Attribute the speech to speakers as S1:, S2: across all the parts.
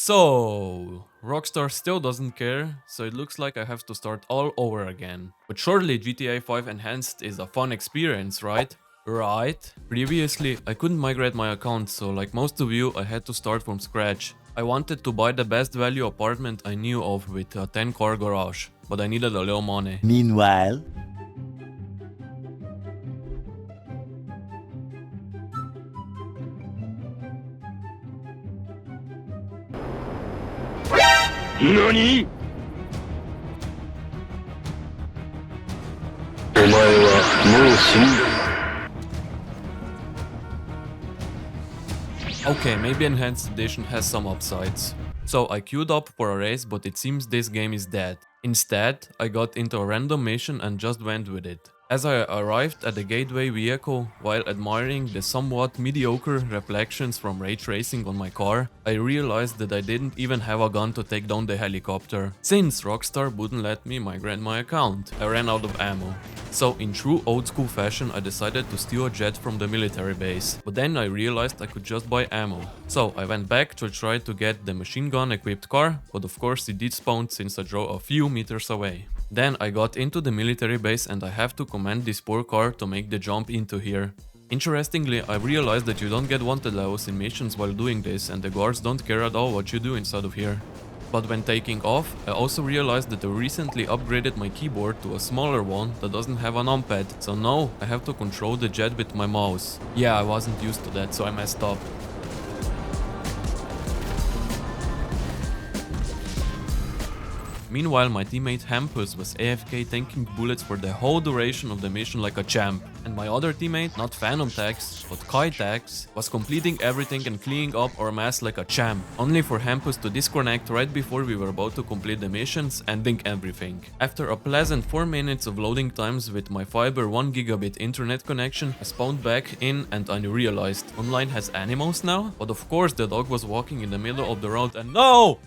S1: So, Rockstar still doesn't care, so it looks like I have to start all over again. But surely GTA 5 Enhanced is a fun experience, right? Right. Previously, I couldn't migrate my account, so like most of you, I had to start from scratch. I wanted to buy the best value apartment I knew of with a 10-car garage, but I needed a little money.
S2: Meanwhile,
S3: NANI?! お前はもう死んだ。
S1: Okay, maybe Enhanced Edition has some upsides. So I queued up for a race, but it seems this game is dead. Instead, I got into a random mission and just went with it. As I arrived at the gateway vehicle, while admiring the somewhat mediocre reflections from ray tracing on my car, I realized that I didn't even have a gun to take down the helicopter. Since Rockstar wouldn't let me migrate my account, I ran out of ammo. So in true old school fashion, I decided to steal a jet from the military base. But then I realized I could just buy ammo. So I went back to try to get the machine gun equipped car, but of course it did spawn since I drove a few meters away. Then I got into the military base and I have to command this poor car to make the jump into here. Interestingly, I realized that you don't get wanted levels in missions while doing this and the guards don't care at all what you do inside of here. But when taking off, I also realized that I recently upgraded my keyboard to a smaller one that doesn't have a numpad, so now I have to control the jet with my mouse. Yeah, I wasn't used to that, so I messed up. Meanwhile, my teammate Hampus was AFK tanking bullets for the whole duration of the mission like a champ. And my other teammate, not Phantom Tax, but Kai Tax, was completing everything and cleaning up our mess like a champ. Only for Hampus to disconnect right before we were about to complete the missions, ending everything. After a pleasant 4 minutes of loading times with my fiber 1 gigabit internet connection, I spawned back in and I realized online has animals now? But of course the dog was walking in the middle of the road and no!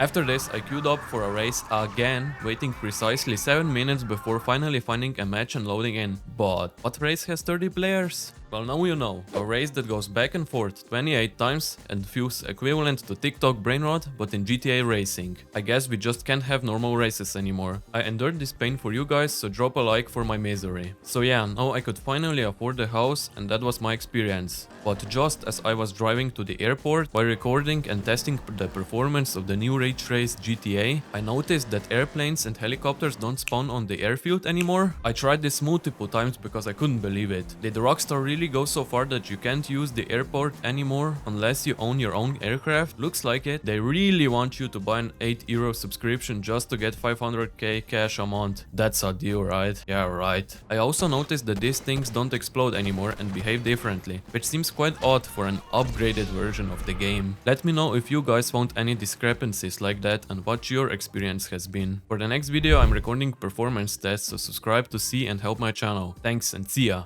S1: After this, I queued up for a race again, waiting precisely 7 minutes before finally finding a match and loading in. But what race has 30 players? Well, now you know. A race that goes back and forth 28 times and feels equivalent to TikTok brainrot, but in GTA racing. I guess we just can't have normal races anymore. I endured this pain for you guys, so drop a like for my misery. So yeah, now I could finally afford the house and that was my experience. But just as I was driving to the airport while recording and testing the performance of the new ray traced GTA, I noticed that airplanes and helicopters don't spawn on the airfield anymore. I tried this multiple times because I couldn't believe it. Did Rockstar really go so far that you can't use the airport anymore unless you own your own aircraft? Looks like it. They really want you to buy an €8 subscription just to get 500k cash a month. That's a deal, right? Yeah, right. I also noticed that these things don't explode anymore and behave differently, which seems quite odd for an upgraded version of the game. Let me know if you guys found any discrepancies like that and what your experience has been. For the next video I'm recording performance tests, so subscribe to see and help my channel. Thanks and see ya!